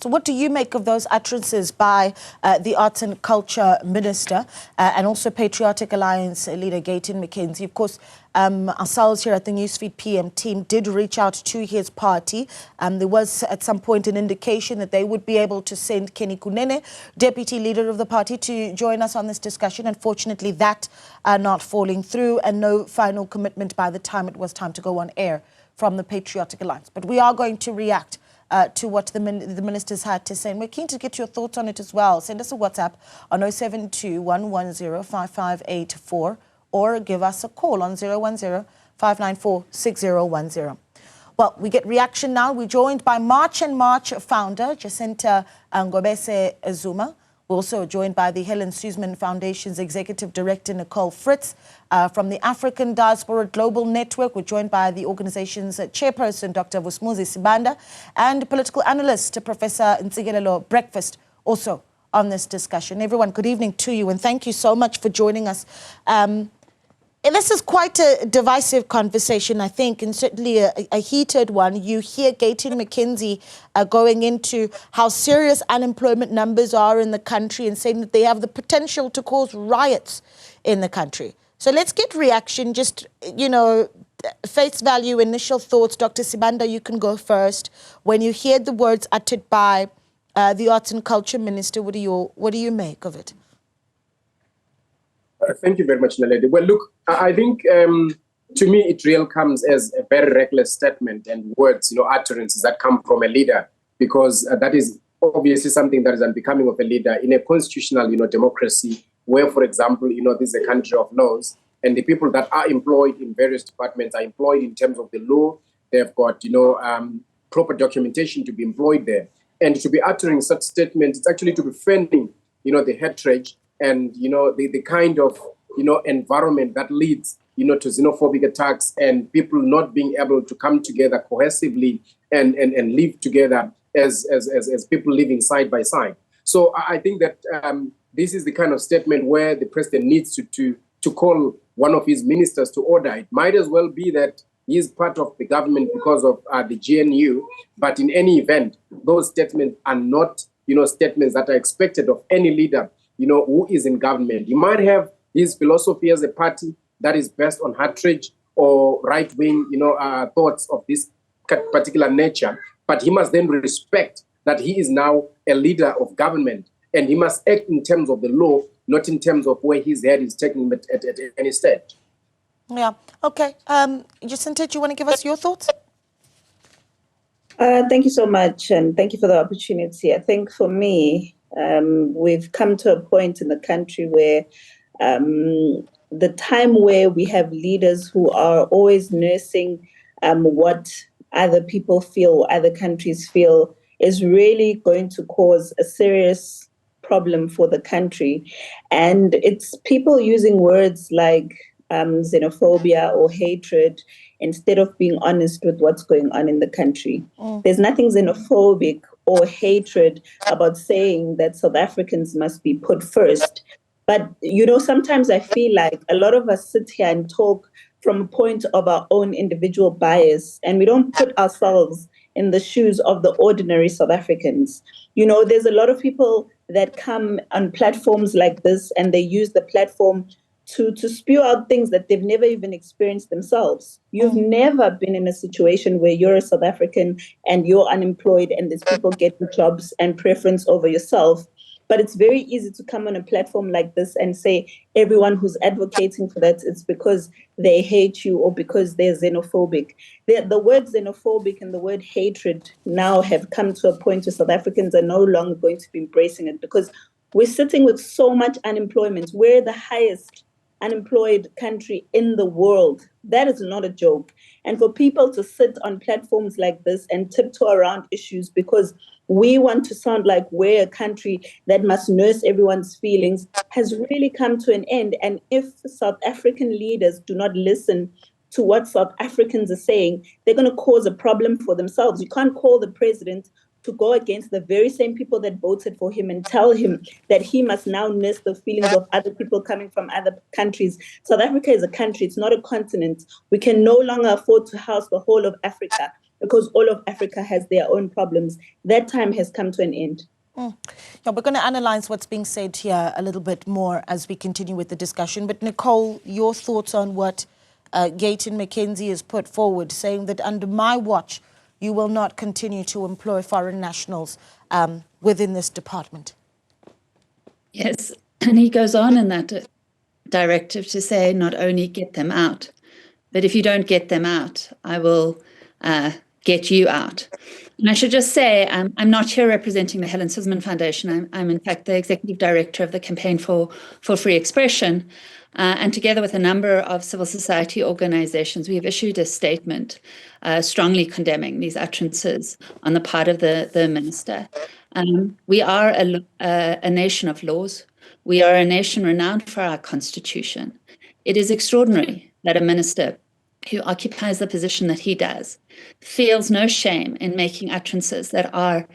So what do you make of those utterances by the Arts and Culture Minister and also Patriotic Alliance leader Gayton McKenzie? Of course, ourselves here at the Newsfeed PM team did reach out to his party. There was at some point an indication that they would be able to send Kenny Kunene, deputy leader of the party, to join us on this discussion. Unfortunately, that not falling through, and no final commitment by the time it was time to go on air from the Patriotic Alliance. But we are going to react to what the ministers had to say. And we're keen to get your thoughts on it as well. Send us a WhatsApp on 072-110-5584 or give us a call on 010-594-6010. Well, we get reaction now. We're joined by March and March founder Jacinta Ngobese Zuma. We're also joined by the Helen Suzman Foundation's Executive Director, Nicole Fritz. From the African Diaspora Global Network, we're joined by the organization's chairperson, Dr. Vusmuzi Sibanda, and political analyst, Professor Ntsikelelo Breakfast, also on this discussion. Everyone, good evening to you, and thank you so much for joining us. And this is quite a divisive conversation, I think, and certainly a heated one. You hear Gayton McKenzie going into how serious unemployment numbers are in the country and saying that they have the potential to cause riots in the country. So let's get reaction, just, face value, initial thoughts. Dr. Sibanda, you can go first. When you hear the words uttered by the Arts and Culture Minister, what do you make of it? Thank you very much, Naledi. Well, look, I think to me it really comes as a very reckless statement and words, utterances that come from a leader, because that is obviously something that is unbecoming of a leader in a constitutional, democracy where, for example, this is a country of laws, and the people that are employed in various departments are employed in terms of the law. They've got, proper documentation to be employed there. And to be uttering such statements, it's actually to be defending, the hatred and, the kind of, environment that leads, to xenophobic attacks and people not being able to come together cohesively and live together as people living side by side. So I think that this is the kind of statement where the president needs to call one of his ministers to order. It might as well be that he is part of the government because of the GNU, but in any event, those statements are not, statements that are expected of any leader, who is in government. He might have his philosophy as a party that is based on hatred or right-wing, thoughts of this particular nature, but he must then respect that he is now a leader of government, and he must act in terms of the law, not in terms of where his head is taking him at any stage. Yeah. Okay. Jacinta, do you want to give us your thoughts? Thank you so much, and thank you for the opportunity. I think for me, we've come to a point in the country where the time where we have leaders who are always nursing what other people feel, other countries feel, is really going to cause a serious problem for the country. And it's people using words like xenophobia or hatred instead of being honest with what's going on in the country. There's nothing xenophobic or hatred about saying that South Africans must be put first. But, sometimes I feel like a lot of us sit here and talk from a point of our own individual bias, and we don't put ourselves in the shoes of the ordinary South Africans. There's a lot of people that come on platforms like this and they use the platform to spew out things that they've never even experienced themselves. You've never been in a situation where you're a South African and you're unemployed and there's people getting jobs and preference over yourself. But it's very easy to come on a platform like this and say everyone who's advocating for that, it's because they hate you or because they're xenophobic. The word xenophobic and the word hatred now have come to a point where South Africans are no longer going to be embracing it, because we're sitting with so much unemployment. We're the highest unemployed country in the world. That is not a joke. And for people to sit on platforms like this and tiptoe around issues because we want to sound like we're a country that must nurse everyone's feelings has really come to an end. And if South African leaders do not listen to what South Africans are saying, they're going to cause a problem for themselves. You can't call the president to go against the very same people that voted for him and tell him that he must now nurse the feelings of other people coming from other countries. South Africa is a country, it's not a continent. We can no longer afford to house the whole of Africa. because all of Africa has their own problems. That time has come to an end. Yeah, we're going to analyze what's being said here a little bit more as we continue with the discussion. But Nicole, your thoughts on what Gayton McKenzie has put forward, saying that under my watch, you will not continue to employ foreign nationals within this department. Yes, and he goes on in that directive to say not only get them out, but if you don't get them out, I will get you out. And I should just say, I'm not here representing the Helen Suzman Foundation. I'm in fact the executive director of the Campaign for Free Expression. And together with a number of civil society organizations, we have issued a statement strongly condemning these utterances on the part of the minister. We are a nation of laws. We are a nation renowned for our constitution. It is extraordinary that a minister who occupies the position that he does feels no shame in making utterances that are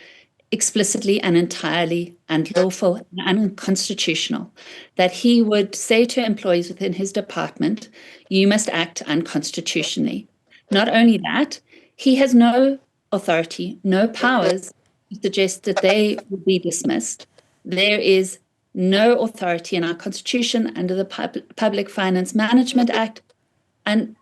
explicitly and entirely unlawful and unconstitutional, that he would say to employees within his department, you must act unconstitutionally. Not only that, he has no authority, no powers to suggest that they will be dismissed. There is no authority in our constitution under the Public Finance Management Act and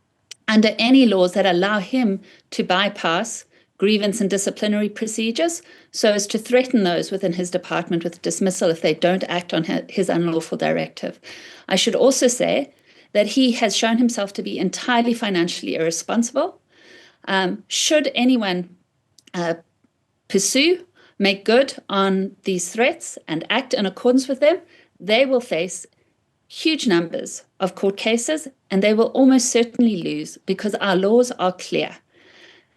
under any laws that allow him to bypass grievance and disciplinary procedures so as to threaten those within his department with dismissal if they don't act on his unlawful directive. I should also say that he has shown himself to be entirely financially irresponsible. Should anyone pursue, make good on these threats and act in accordance with them, they will face huge numbers of court cases, and they will almost certainly lose because our laws are clear.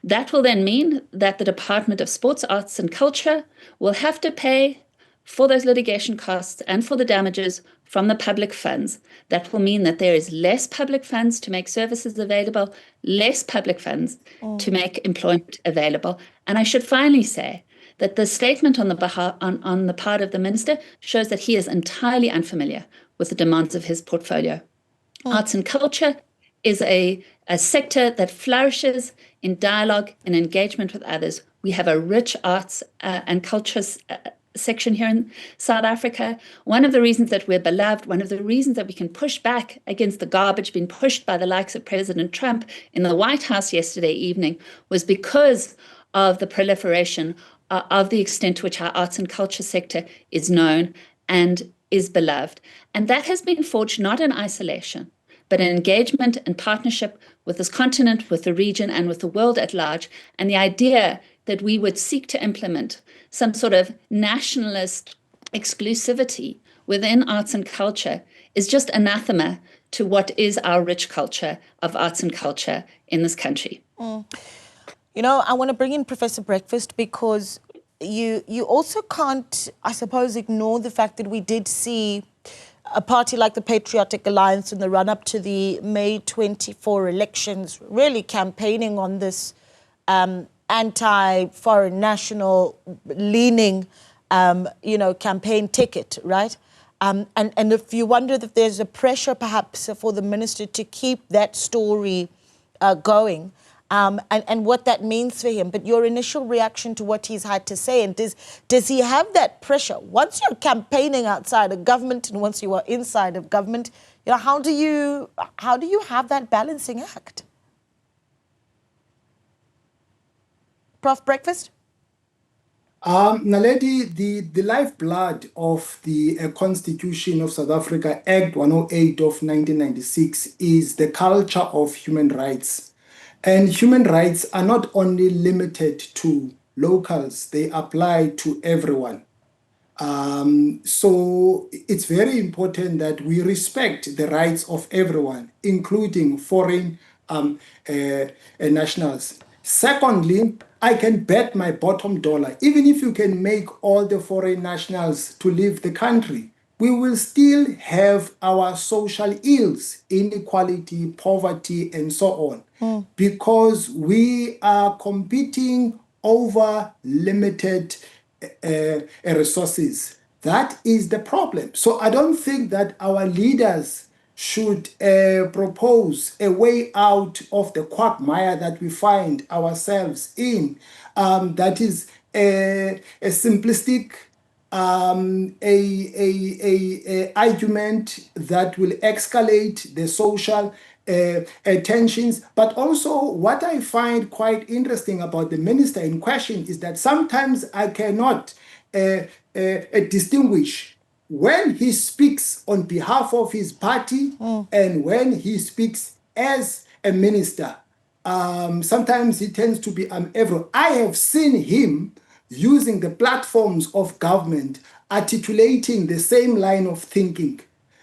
That will then mean that the Department of Sports, Arts and Culture will have to pay for those litigation costs and for the damages from the public funds. That will mean that there is less public funds to make services available, less public funds to make employment available. And I should finally say that the statement on the part of the minister shows that he is entirely unfamiliar with the demands of his portfolio. Arts and culture is a sector that flourishes in dialogue and engagement with others. We have a rich arts and culture section here in South Africa. One of the reasons that we're beloved, one of the reasons that we can push back against the garbage being pushed by the likes of President Trump in the White House yesterday evening was because of the proliferation of the extent to which our arts and culture sector is known and is beloved. And that has been forged not in isolation, but in engagement and partnership with this continent, with the region, and with the world at large. And the idea that we would seek to implement some sort of nationalist exclusivity within arts and culture is just anathema to what is our rich culture of arts and culture in this country. You know, I want to bring in Professor Breakfast because you also can't, I suppose, ignore the fact that we did see a party like the Patriotic Alliance in the run-up to the May 24 elections really campaigning on this anti-foreign national leaning, campaign ticket, right? And if you wonder if there's a pressure perhaps for the minister to keep that story going, and what that means for him. But your initial reaction to what he's had to say, and does he have that pressure? Once you're campaigning outside of government and once you are inside of government, how do you have that balancing act? Prof. Breakfast? Naledi, the lifeblood of the Constitution of South Africa, Act 108 of 1996, is the culture of human rights. And human rights are not only limited to locals, they apply to everyone. So it's very important that we respect the rights of everyone, including foreign nationals. Secondly, I can bet my bottom dollar, even if you can make all the foreign nationals to leave the country, we will still have our social ills, inequality, poverty, and so on, because we are competing over limited resources. That is the problem. So I don't think that our leaders should propose a way out of the quagmire that we find ourselves in, that is a simplistic a argument that will escalate the social tensions. But also what I find quite interesting about the minister in question is that sometimes I cannot distinguish when he speaks on behalf of his party and when he speaks as a minister. Sometimes he tends to be everywhere. I have seen him using the platforms of government, articulating the same line of thinking.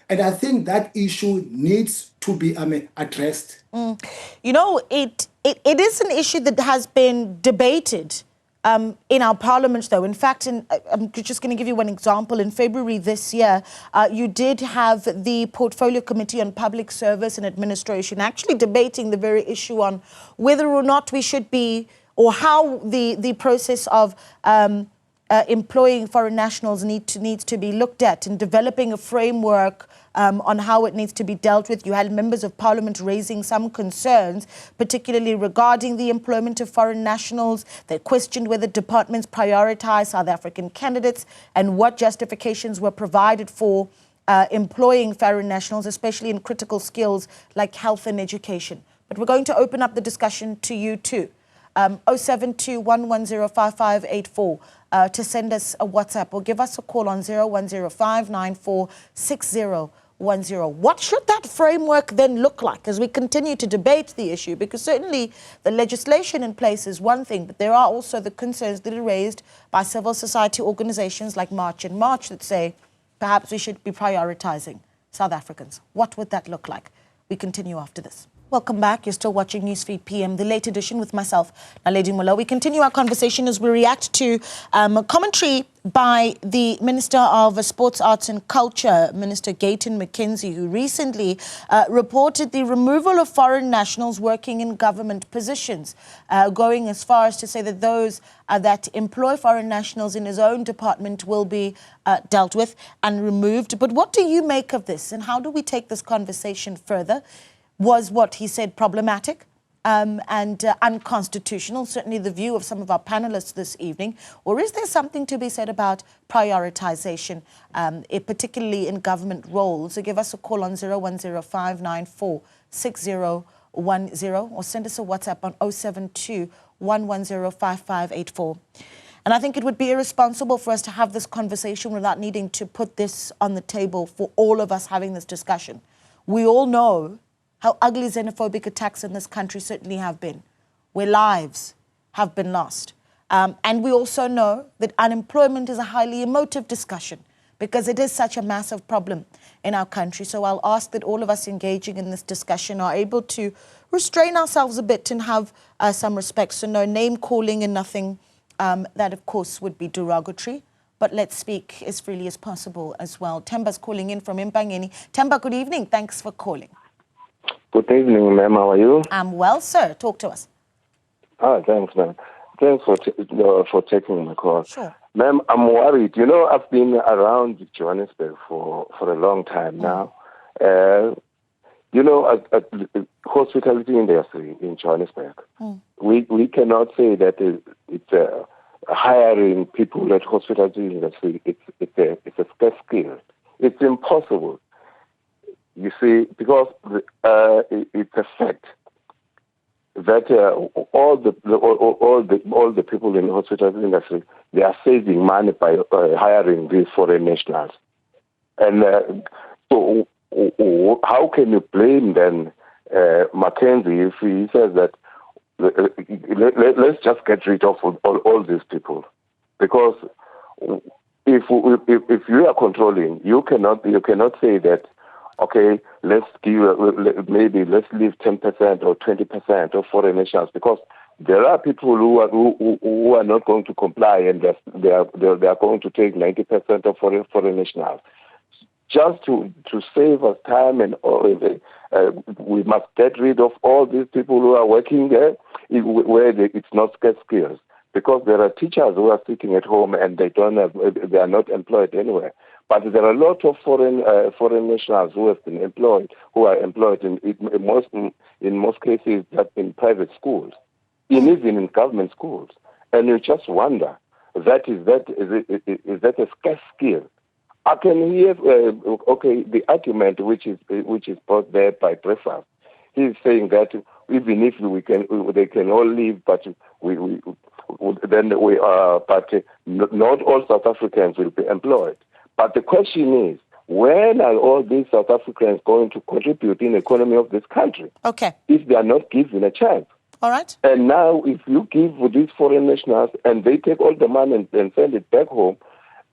And I think that issue needs to be addressed. You know, it is an issue that has been debated in our parliament, though. In fact, I'm just going to give you one example. In February this year, you did have the Portfolio Committee on Public Service and Administration actually debating the very issue on whether or not we should be, or how the process of employing foreign nationals needs to be looked at, and developing a framework on how it needs to be dealt with. You had members of parliament raising some concerns, particularly regarding the employment of foreign nationals. They questioned whether departments prioritize South African candidates and what justifications were provided for employing foreign nationals, especially in critical skills like health and education. But we're going to open up the discussion to you too. 072-110-5584 to send us a WhatsApp or give us a call on 0105946010. What should that framework then look like as we continue to debate the issue? Because certainly the legislation in place is one thing, but there are also the concerns that are raised by civil society organizations like March and March that say perhaps we should be prioritizing South Africans. What would that look like? We continue after this. Welcome back. You're still watching Newsfeed PM, the late edition with myself, Naledi Mulo. We continue our conversation as we react to commentary by the Minister of Sports, Arts and Culture, Minister Gayton McKenzie, who recently reported the removal of foreign nationals working in government positions, going as far as to say that those that employ foreign nationals in his own department will be dealt with and removed. But what do you make of this, and how do we take this conversation further? Was what he said problematic and unconstitutional, certainly the view of some of our panelists this evening? Or is there something to be said about prioritization, particularly in government roles? So give us a call on 0105946010 or send us a WhatsApp on 072-110-5584. And I think it would be irresponsible for us to have this conversation without needing to put this on the table for all of us having this discussion. We all know how ugly xenophobic attacks in this country certainly have been, where lives have been lost. And we also know that unemployment is a highly emotive discussion because it is such a massive problem in our country. So I'll ask that all of us engaging in this discussion are able to restrain ourselves a bit and have some respect. So no name calling and nothing that, of course, would be derogatory. But let's speak as freely as possible as well. Temba's calling in from Impangeni. Temba, good evening. Thanks for calling. Good evening, ma'am. How are you? I'm well, sir. Talk to us. Thanks, ma'am. Thanks for taking my call. Sure. Ma'am, I'm worried. You know, I've been around Johannesburg for a long time now. You know, at hospitality industry in Johannesburg, we cannot say that it's hiring people at hospitality industry. It's a scarce skill. It's impossible. You see, because it's a fact that all the people in the hospitality industry, they are saving money by hiring these foreign nationals. And so how can you blame then McKenzie if he says that let's just get rid of all these people? Because if you are controlling, you cannot say that, okay, let's leave 10% or 20% of foreign nationals, because there are people who are not going to comply, and they are going to take 90% of foreign nationals. Just to save us time and we must get rid of all these people who are working there where it's not scarce skills, because there are teachers who are sitting at home and they are not employed anywhere. But there are a lot of foreign nationals who are employed in most cases just in private schools, even in government schools, and you just wonder, is that a scarce skill? I can hear the argument which is brought there by Preface. He's saying that even if they can all leave, but not all South Africans will be employed. But the question is, when are all these South Africans going to contribute in the economy of this country? Okay. If they are not given a chance. All right. And now, if you give these foreign nationals and they take all the money and send it back home,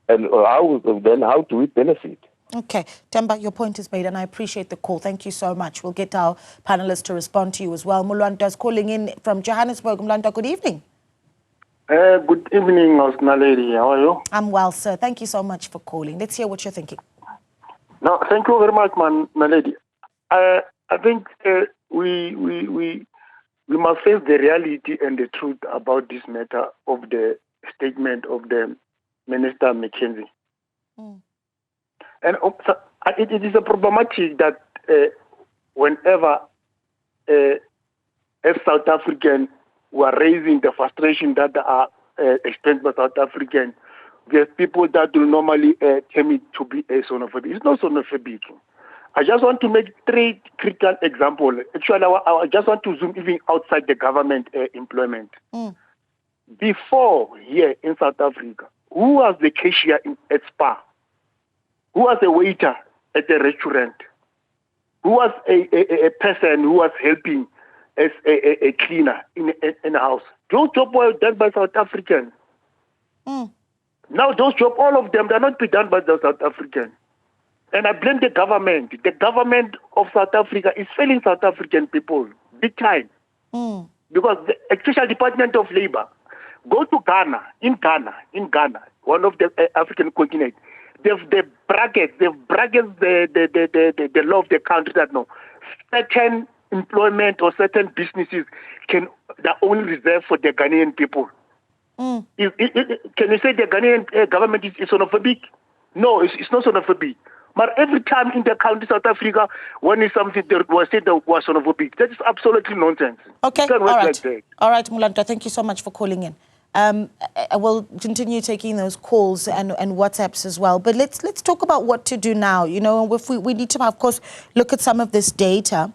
and how do we benefit? Okay. Temba, your point is made, and I appreciate the call. Thank you so much. We'll get our panelists to respond to you as well. Mulwanta is calling in from Johannesburg. Mulwanta, good evening. Good evening, Naledi. How are you? I'm well, sir. Thank you so much for calling. Let's hear what you're thinking. No, thank you very much, Naledi. I think we must face the reality and the truth about this matter of the statement of the Minister McKenzie. And it is a problematic that whenever as South African we are raising the frustration that are experienced by South African, there's people that will normally term it to be a xenophobic. It's not xenophobic. I just want to make 3 critical examples. Actually, I just want to zoom even outside the government employment. Before, here in South Africa, who was the cashier at Spa? Who was a waiter at the restaurant? Who was a person who was helping as a cleaner in a house? Those jobs were done by South Africans. Now those jobs, all of them, they're not be done by the South Africans. And I blame the government. The government of South Africa is failing South African people big time. Because the Special Department of Labor, go to Ghana, in Ghana, one of the African continent, they've brackets the law of the country that no, certain employment or certain businesses that only reserved for the Ghanaian people. Can you say the Ghanaian government is xenophobic? No, it's not xenophobic. But every time in the country South Africa, when it's something that was said that was xenophobic, that is absolutely nonsense. Okay, all right. All right, Mulanta, thank you so much for calling in. I will continue taking those calls and WhatsApps as well. But let's talk about what to do now. You know, if we need to, of course, look at some of this data.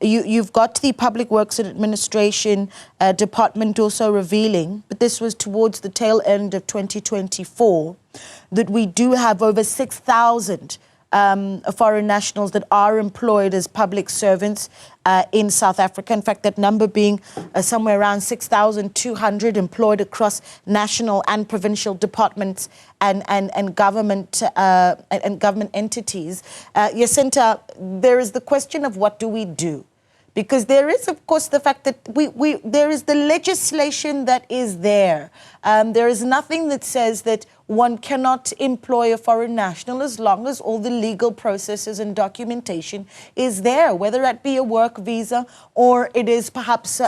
You've got the Public Works and Administration Department also revealing, but this was towards the tail end of 2024, that we do have over 6,000 foreign nationals that are employed as public servants in South Africa. In fact, that number being somewhere around 6,200 employed across national and provincial departments and government entities. Jacinta, there is the question of what do we do? Because there is, of course, the fact that there is the legislation that is there. There is nothing that says that one cannot employ a foreign national as long as all the legal processes and documentation is there, whether that be a work visa or it is perhaps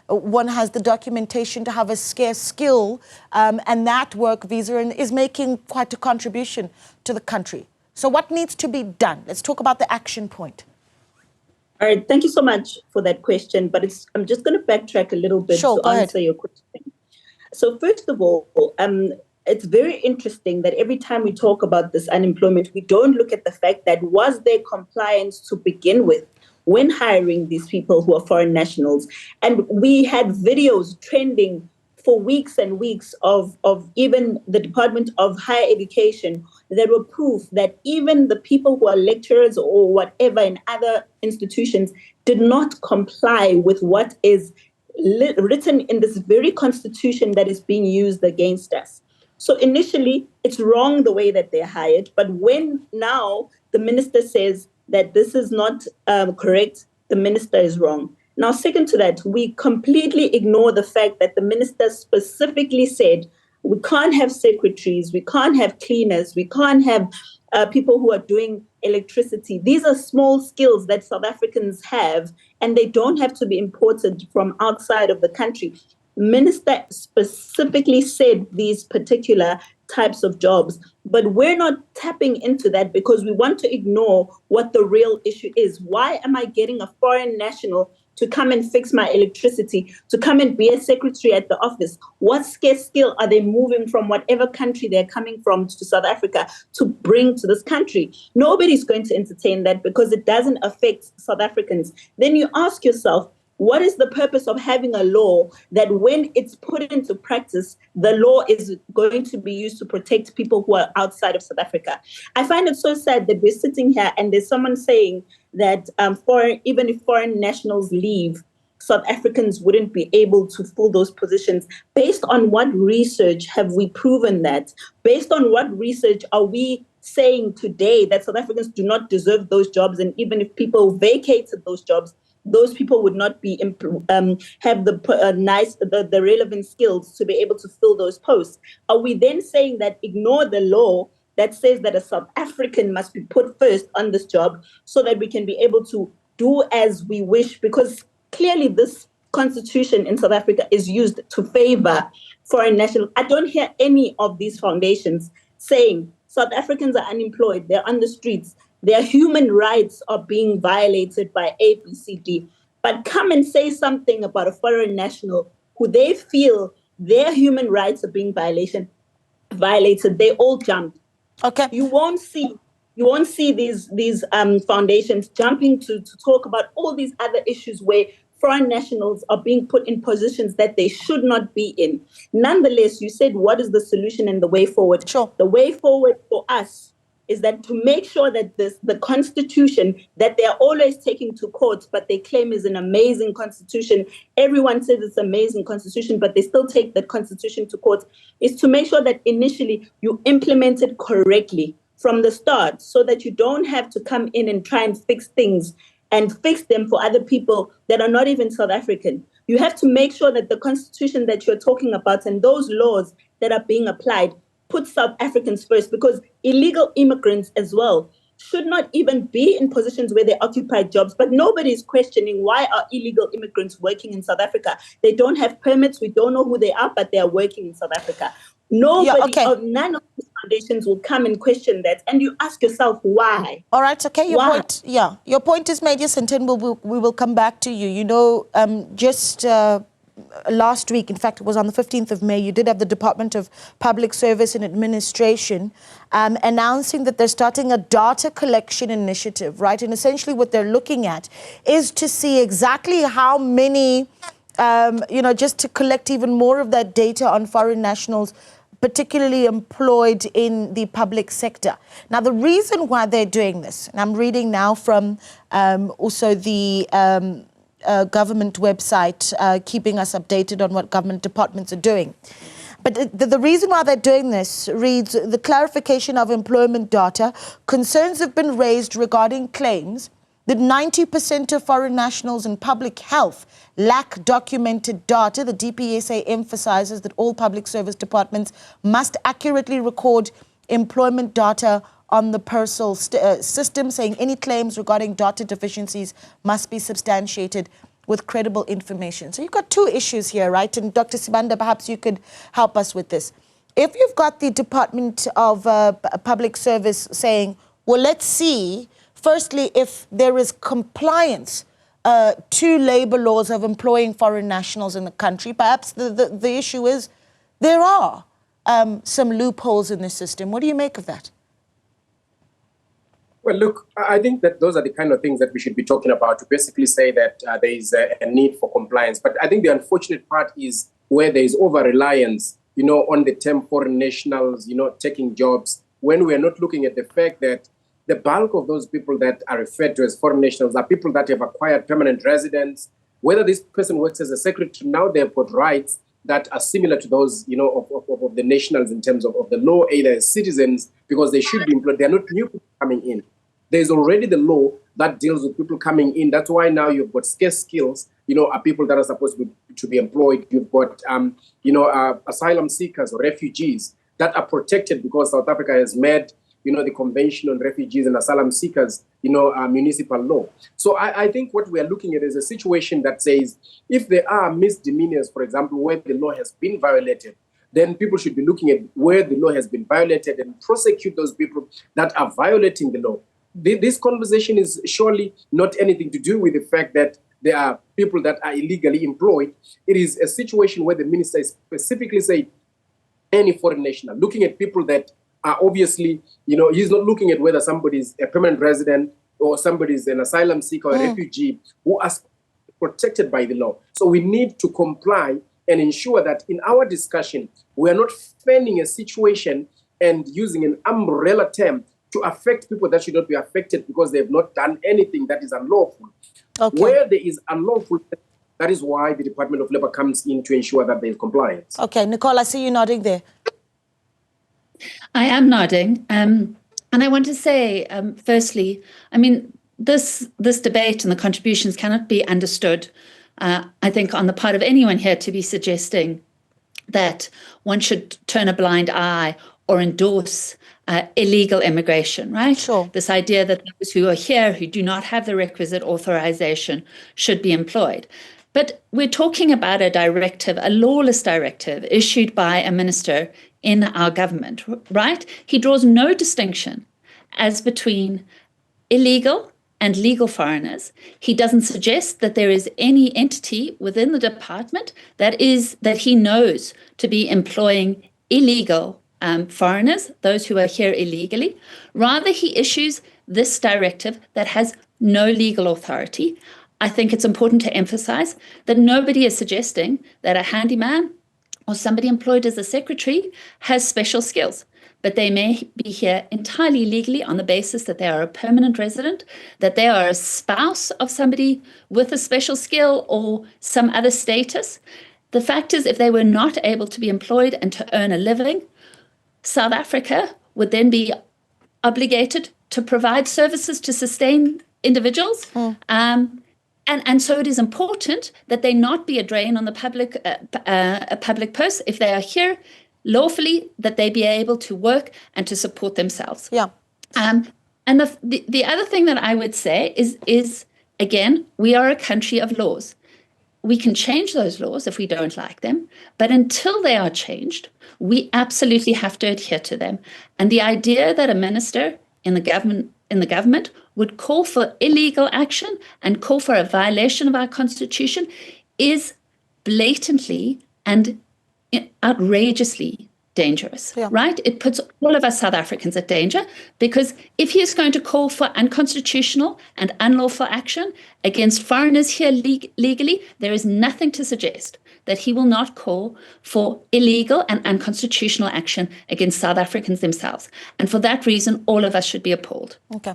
one has the documentation to have a scarce skill and that work visa is making quite a contribution to the country. So what needs to be done? Let's talk about the action point. All right, thank you so much for that question, but I'm just going to backtrack a little bit to answer your question. So first of all, it's very interesting that every time we talk about this unemployment, we don't look at the fact that was there compliance to begin with when hiring these people who are foreign nationals. And we had videos trending for weeks and weeks of even the Department of Higher Education that were proof that even the people who are lecturers or whatever in other institutions did not comply with what is written in this very constitution that is being used against us. So initially, it's wrong the way that they're hired. But when now the minister says that this is not correct, the minister is wrong. Now, second to that, we completely ignore the fact that the minister specifically said we can't have secretaries, we can't have cleaners, we can't have people who are doing electricity. These are small skills that South Africans have, and they don't have to be imported from outside of the country. Minister specifically said these particular types of jobs. But we're not tapping into that because we want to ignore what the real issue is. Why am I getting a foreign national to come and fix my electricity, to come and be a secretary at the office? What scarce skill are they moving from whatever country they're coming from to South Africa to bring to this country? Nobody's going to entertain that because it doesn't affect South Africans. Then you ask yourself, what is the purpose of having a law that when it's put into practice, the law is going to be used to protect people who are outside of South Africa? I find it so sad that we're sitting here and there's someone saying that even if foreign nationals leave, South Africans wouldn't be able to fill those positions. Based on what research have we proven that? Based on what research are we saying today that South Africans do not deserve those jobs? And even if people vacated those jobs, those people would not be have the relevant skills to be able to fill those posts. Are we then saying that ignore the law that says that a South African must be put first on this job so that we can be able to do as we wish? Because clearly this constitution in South Africa is used to favor foreign nationals. I don't hear any of these foundations saying South Africans are unemployed, they're on the streets, their human rights are being violated by A, B, C, D. But come and say something about a foreign national who they feel their human rights are being violated. They all jump. Okay. You won't see these foundations jumping to talk about all these other issues where foreign nationals are being put in positions that they should not be in. Nonetheless, you said, what is the solution and the way forward? Sure. The way forward for us is that to make sure that the constitution that they're always taking to court, but they claim is an amazing constitution. Everyone says it's an amazing constitution, but they still take that constitution to court, is to make sure that initially you implement it correctly from the start so that you don't have to come in and try and fix things and fix them for other people that are not even South African. You have to make sure that the constitution that you're talking about and those laws that are being applied put South Africans first, because illegal immigrants as well should not even be in positions where they occupy jobs. But nobody is questioning, why are illegal immigrants working in South Africa? They don't have permits. We don't know who they are, but they are working in South Africa. None of these foundations will come and question that. And you ask yourself, why? All right, okay. Your point is made, yes, and then we will come back to you. You know, last week, in fact, it was on the 15th of May, you did have the Department of Public Service and Administration announcing that they're starting a data collection initiative, right? And essentially what they're looking at is to see exactly how many, just to collect even more of that data on foreign nationals, particularly employed in the public sector. Now, the reason why they're doing this, and I'm reading now from also the government website, keeping us updated on what government departments are doing. But the reason why they're doing this reads, the clarification of employment data, concerns have been raised regarding claims that 90% of foreign nationals in public health lack documented data. The DPSA emphasizes that all public service departments must accurately record employment data on the personal system, saying any claims regarding data deficiencies must be substantiated with credible information. So you've got two issues here, right? And Dr. Sibanda, perhaps you could help us with this. If you've got the Department of Public Service saying, well, let's see, firstly, if there is compliance to labor laws of employing foreign nationals in the country, perhaps the issue is there are some loopholes in the system. What do you make of that? Well, look, I think that those are the kind of things that we should be talking about to basically say that there is a need for compliance. But I think the unfortunate part is where there is over-reliance, on the term foreign nationals, taking jobs, when we are not looking at the fact that the bulk of those people that are referred to as foreign nationals are people that have acquired permanent residence. Whether this person works as a secretary, now they've got rights that are similar to those, of the nationals in terms of the law, either as citizens, because they should be employed. They're not new people coming in. There's already the law that deals with people coming in. That's why now you've got scarce skills, are people that are supposed to be employed. You've got, asylum seekers or refugees that are protected because South Africa has made, the Convention on Refugees and Asylum Seekers, municipal law. So I think what we are looking at is a situation that says if there are misdemeanors, for example, where the law has been violated, then people should be looking at where the law has been violated and prosecute those people that are violating the law. This conversation is surely not anything to do with the fact that there are people that are illegally employed. It is a situation where the minister is specifically saying any foreign national, looking at people that are obviously, he's not looking at whether somebody is a permanent resident or somebody is an asylum seeker or a refugee who are protected by the law. So we need to comply and ensure that in our discussion, we are not fanning a situation and using an umbrella term to affect people that should not be affected because they have not done anything that is unlawful. Okay. Where there is unlawful, that is why the Department of Labor comes in to ensure that there is compliance. Okay, Nicole, I see you nodding there. I am nodding. And I want to say, firstly, I mean, this debate and the contributions cannot be understood, I think, on the part of anyone here to be suggesting that one should turn a blind eye or endorse illegal immigration, right? Sure. This idea that those who are here who do not have the requisite authorization should be employed. But we're talking about a directive, a lawless directive issued by a minister in our government, right? He draws no distinction as between illegal and legal foreigners. He doesn't suggest that there is any entity within the department that he knows to be employing illegal foreigners, those who are here illegally. Rather, he issues this directive that has no legal authority. I think it's important to emphasize that nobody is suggesting that a handyman or somebody employed as a secretary has special skills, but they may be here entirely legally on the basis that they are a permanent resident, that they are a spouse of somebody with a special skill or some other status. The fact is, if they were not able to be employed and to earn a living, South Africa would then be obligated to provide services to sustain individuals. And so it is important that they not be a drain on the public purse. If they are here lawfully, that they be able to work and to support themselves. Yeah. And the other thing that I would say is again, we are a country of laws. We can change those laws if we don't like them, but until they are changed, we absolutely have to adhere to them. And the idea that a minister in the government would call for illegal action and call for a violation of our constitution is blatantly and outrageously dangerous, right? It puts all of us South Africans at danger, because if he is going to call for unconstitutional and unlawful action against foreigners here legally, there is nothing to suggest that he will not call for illegal and unconstitutional action against South Africans themselves. And for that reason, all of us should be appalled. Okay.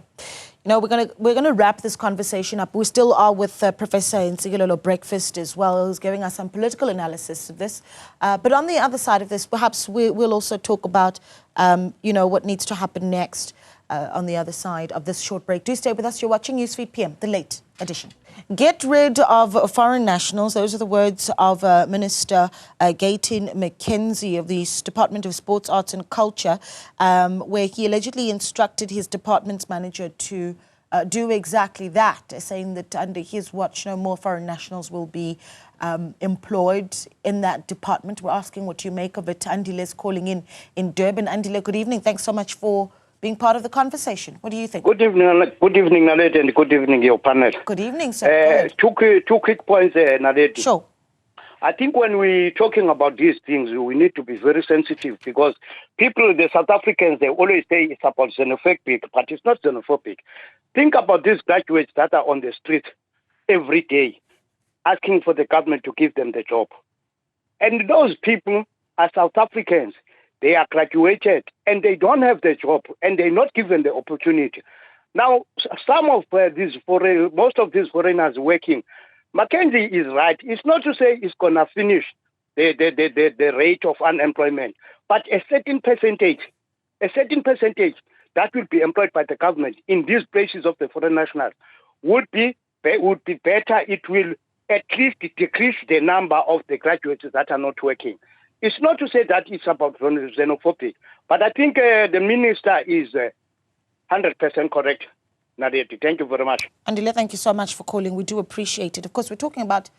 We're gonna wrap this conversation up. We still are with Professor Nsigilelo Breakfast as well, who's giving us some political analysis of this. But on the other side of this, perhaps we'll also talk about, what needs to happen next on the other side of this short break. Do stay with us. You're watching Newsfeed PM, the late edition. Get rid of foreign nationals. Those are the words of Minister Gayton McKenzie of the Department of Sports, Arts and Culture, where he allegedly instructed his department's manager to do exactly that, saying that under his watch, no more foreign nationals will be employed in that department. We're asking what you make of it. Andile's calling in Durban. Andile, good evening. Thanks so much for being part of the conversation. What do you think? Good evening, Naledi, and good evening, your panel. Good evening, sir. Two quick points, Naledi. Sure. I think when we're talking about these things, we need to be very sensitive, because people, the South Africans, they always say it's about xenophobic, but it's not xenophobic. Think about these graduates that are on the street every day asking for the government to give them the job. And those people are South Africans. They are graduated and they don't have the job and they're not given the opportunity. Now, most of these foreigners working, McKenzie is right. It's not to say it's going to finish the rate of unemployment, but a certain percentage that will be employed by the government in these places of the foreign nationals would be better. It will at least decrease the number of the graduates that are not working. It's not to say that it's about xenophobic, but I think the minister is 100% correct. Nadeti, thank you very much. Andile, thank you so much for calling. We do appreciate it. Of course, we're talking about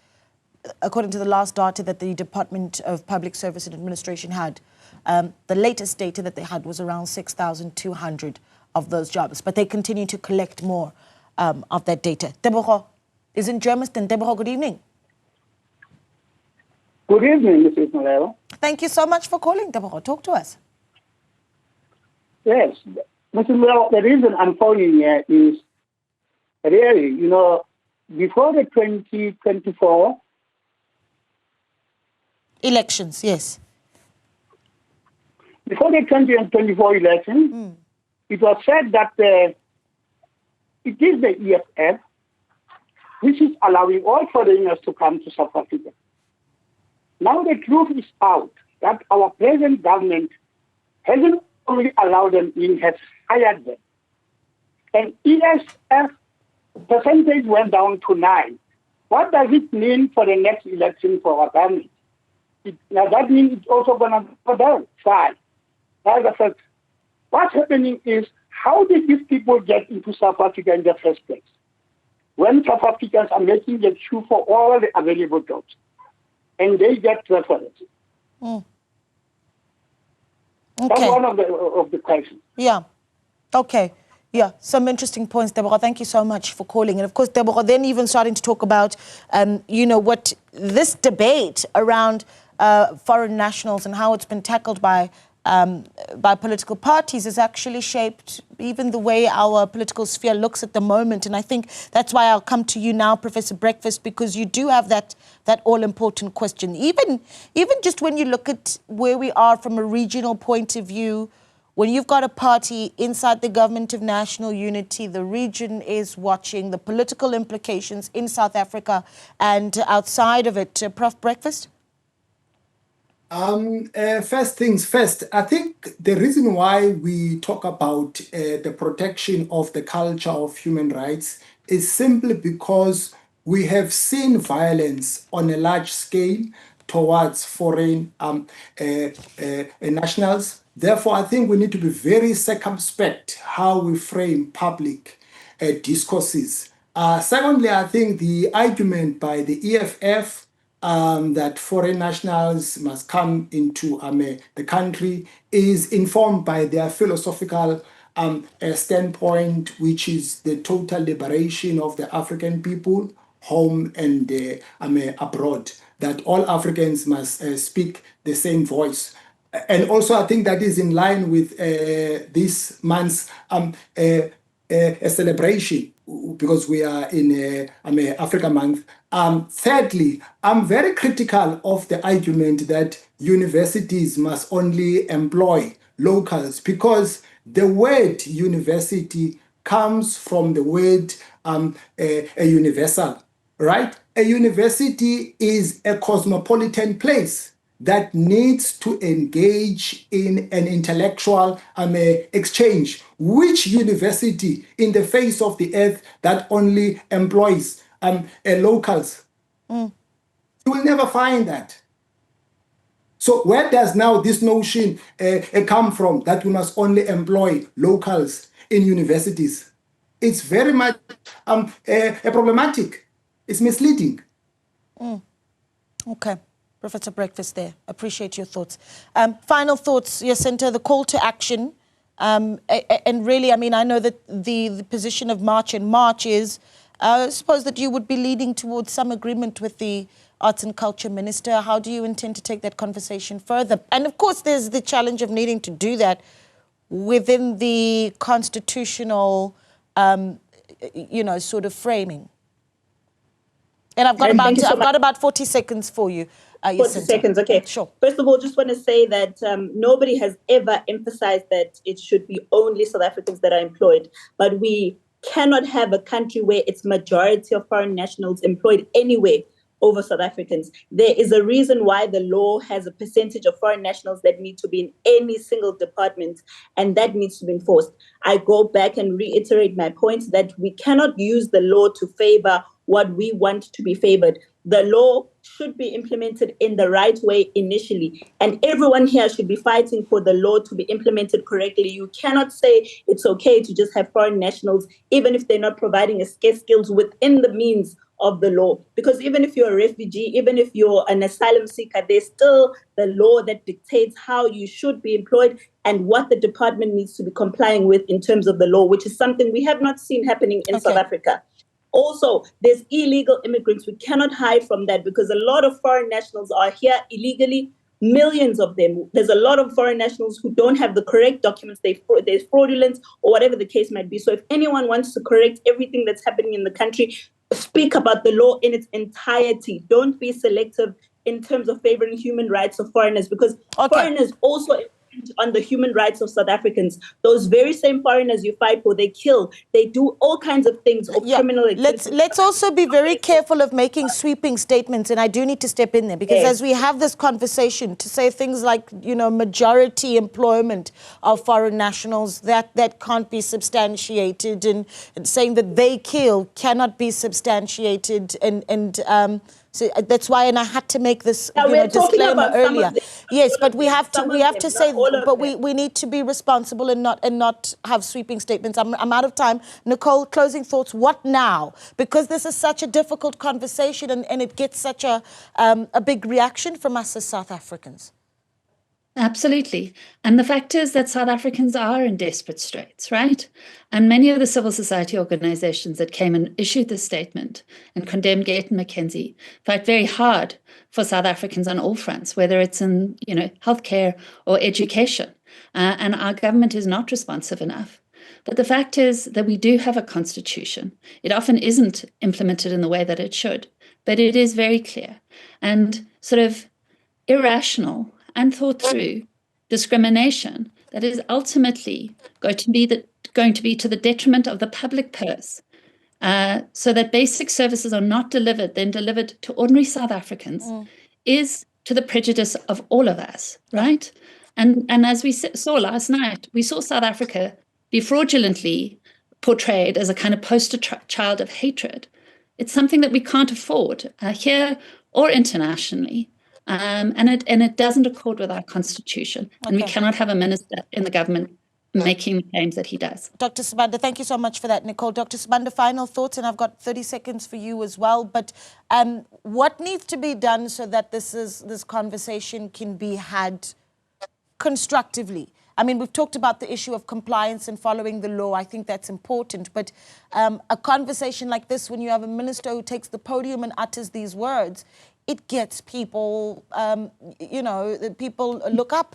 according to the last data that the Department of Public Service and Administration had, the latest data that they had was around 6,200 of those jobs. But they continue to collect more of that data. Tebogo is in Germiston. Tebogo, good evening. Good evening, Mrs. Malero. Thank you so much for calling, Tebogo. Talk to us. Yes, Mrs. Malero, the reason I'm calling here is really, before the 2024 elections, yes. Before the 2024 election, it was said that it is the EFF which is allowing all foreigners to come to South Africa. Now the truth is out that our present government hasn't only allowed them in, has hired them. And EFF percentage went down to 9. What does it mean for the next election for our government? Now that means it's also going to go down 5. That's the first. What's happening is, how did these people get into South Africa in the first place? When South Africans are making the queue for all the available jobs, and they get preference. Okay. That's one of the questions. Yeah. Okay. Yeah, some interesting points, Deborah. Thank you so much for calling. And of course, Deborah, then even starting to talk about, what this debate around foreign nationals and how it's been tackled by political parties has actually shaped even the way our political sphere looks at the moment. And I think that's why I'll come to you now, Professor Breakfast, because you do have that all-important question. Even just when you look at where we are from a regional point of view, when you've got a party inside the Government of National Unity, the region is watching the political implications in South Africa and outside of it. Prof. Breakfast? First things first, I think the reason why we talk about the protection of the culture of human rights is simply because we have seen violence on a large scale towards foreign nationals. Therefore, I think we need to be very circumspect how we frame public discourses. Secondly, I think the argument by the EFF that foreign nationals must come into the country is informed by their philosophical standpoint, which is the total liberation of the African people, home and abroad, that all Africans must speak the same voice. And also, I think that is in line with this month's a celebration, because we are in Africa Month. Thirdly, I'm very critical of the argument that universities must only employ locals, because the word university comes from the word a universal, right? A university is a cosmopolitan place that needs to engage in an intellectual exchange. Which university in the face of the earth that only employs locals? You will never find that. So where does now this notion come from that we must only employ locals in universities? It's very much problematic. It's misleading. Okay. Professor Breakfast there. Appreciate your thoughts. Final thoughts, Jacinta, the call to action. And really, I mean, I know that the position of March and March is, I suppose that you would be leading towards some agreement with the Arts and Culture Minister. How do you intend to take that conversation further? And of course, there's the challenge of needing to do that within the constitutional, sort of framing. And I've got about 40 seconds for you. 40 seconds, okay. Sure. First of all, just want to say that nobody has ever emphasized that it should be only South Africans that are employed, but we cannot have a country where it's majority of foreign nationals employed anyway over South Africans. There is a reason why the law has a percentage of foreign nationals that need to be in any single department, and that needs to be enforced. I go back and reiterate my point that we cannot use the law to favor what we want to be favored. The law should be implemented in the right way initially, and everyone here should be fighting for the law to be implemented correctly. You cannot say it's okay to just have foreign nationals, even if they're not providing scarce skills within the means of the law. Because even if you're a refugee, even if you're an asylum seeker, there's still the law that dictates how you should be employed and what the department needs to be complying with in terms of the law, which is something we have not seen happening in South Africa. Also, there's illegal immigrants. We cannot hide from that because a lot of foreign nationals are here illegally, millions of them. There's a lot of foreign nationals who don't have the correct documents. There's fraudulence or whatever the case might be. So if anyone wants to correct everything that's happening in the country, speak about the law in its entirety. Don't be selective in terms of favoring human rights of foreigners, because foreigners also infringe on the human rights of South Africans. Those very same foreigners you fight for, they kill, they do all kinds of things of criminal activity. Let's also be very careful of making sweeping statements, and I do need to step in there because as we have this conversation, to say things like, you know, majority employment of foreign nationals, that can't be substantiated, and saying that they kill cannot be substantiated, and so that's why, and I had to make this disclaimer earlier. Yes, but we have to say, but we need to be responsible and not have sweeping statements. I'm out of time. Nicole, closing thoughts. What now? Because this is such a difficult conversation, and it gets such a big reaction from us as South Africans. Absolutely. And the fact is that South Africans are in desperate straits, right? And many of the civil society organizations that came and issued this statement and condemned Gayton McKenzie fight very hard for South Africans on all fronts, whether it's in, healthcare or education. And our government is not responsive enough. But the fact is that we do have a constitution. It often isn't implemented in the way that it should, but it is very clear and sort of irrational and thought through discrimination that is ultimately going to be to the detriment of the public purse, so that basic services are not delivered to ordinary South Africans, is to the prejudice of all of us, right? And as we saw last night, we saw South Africa be fraudulently portrayed as a kind of poster child of hatred. It's something that we can't afford here or internationally. And it doesn't accord with our constitution. And we cannot have a minister in the government making the claims that he does. Dr. Sibanda, thank you so much for that, Nicole. Dr. Sibanda, final thoughts, and I've got 30 seconds for you as well. But what needs to be done so that this conversation can be had constructively? I mean, we've talked about the issue of compliance and following the law. I think that's important. But a conversation like this, when you have a minister who takes the podium and utters these words, it gets people, people look up.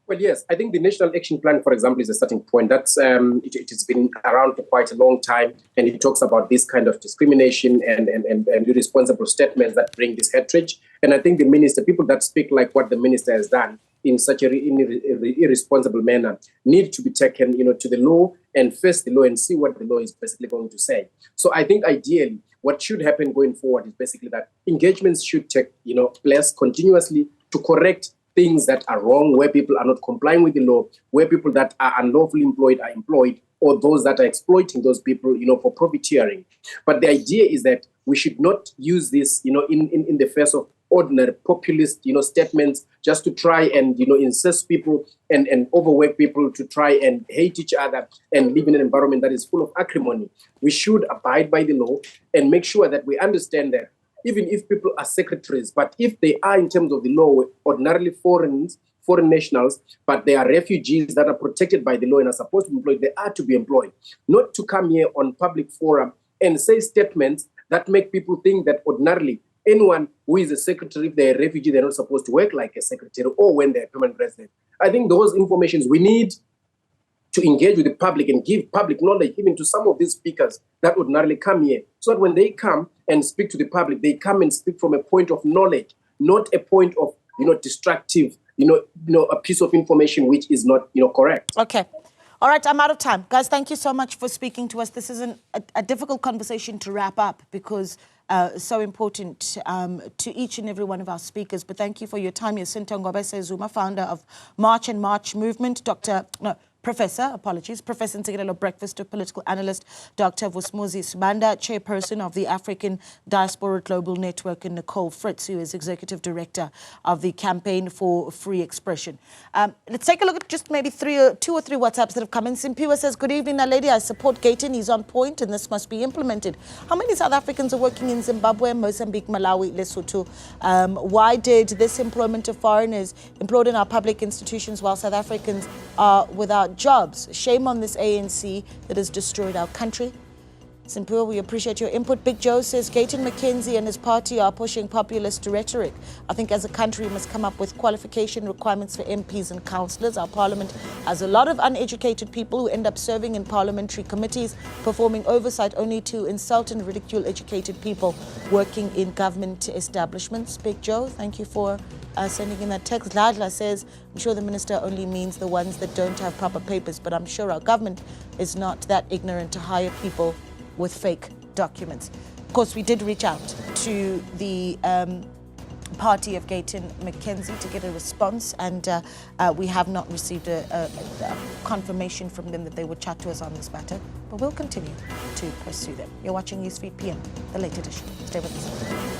Well, yes, I think the National Action Plan, for example, is a starting point. That's it has been around for quite a long time, and it talks about this kind of discrimination and irresponsible statements that bring this hatred. And I think the minister, people that speak like what the minister has done in such a irresponsible manner, need to be taken, to the law and face the law and see what the law is basically going to say. So I think ideally, what should happen going forward is basically that engagements should take, place continuously to correct things that are wrong, where people are not complying with the law, where people that are unlawfully employed are employed, or those that are exploiting those people, for profiteering. But the idea is that we should not use this, in the face of ordinary populist, statements just to try and, incest people and overwork people to try and hate each other and live in an environment that is full of acrimony. We should abide by the law and make sure that we understand that even if people are secretaries, but if they are in terms of the law, ordinarily foreign nationals, but they are refugees that are protected by the law and are supposed to be employed, they are to be employed. Not to come here on public forum and say statements that make people think that ordinarily anyone who is a secretary, if they're a refugee, they're not supposed to work like a secretary or when they're a permanent resident. I think those informations we need to engage with the public and give public knowledge even to some of these speakers that ordinarily come here, so that when they come and speak to the public, they come and speak from a point of knowledge, not a point of, destructive, a piece of information which is not, correct. Okay. All right, I'm out of time. Guys, thank you so much for speaking to us. This is a difficult conversation to wrap up because so important to each and every one of our speakers. But thank you for your time. Jacinta Ngobese Zuma, founder of March and March Movement. Professor Ntsikelelo Breakfast political analyst, Dr. Vusmuzi Subanda, chairperson of the African Diaspora Global Network, and Nicole Fritz, who is executive director of the Campaign for Free Expression. Let's take a look at just maybe two or three WhatsApps that have come in. Simpiwa says, good evening, Naledi. I support Gayton. He's on point and this must be implemented. How many South Africans are working in Zimbabwe, Mozambique, Malawi, Lesotho? Why did this employment of foreigners employed in our public institutions while South Africans are without jobs? Shame on this ANC that has destroyed our country. Simpiwa, we appreciate your input. Big Joe says Gayton McKenzie and his party are pushing populist rhetoric. I think as a country we must come up with qualification requirements for MPs and councillors. Our parliament has a lot of uneducated people who end up serving in parliamentary committees, performing oversight only to insult and ridicule educated people working in government establishments. Big Joe, thank you for sending in that text. Ladla says, I'm sure the minister only means the ones that don't have proper papers, but I'm sure our government is not that ignorant to hire people with fake documents. Of course, we did reach out to the party of Gayton McKenzie to get a response, and we have not received a confirmation from them that they would chat to us on this matter, but we'll continue to pursue them. You're watching Newsfeed PM, the late edition. Stay with us.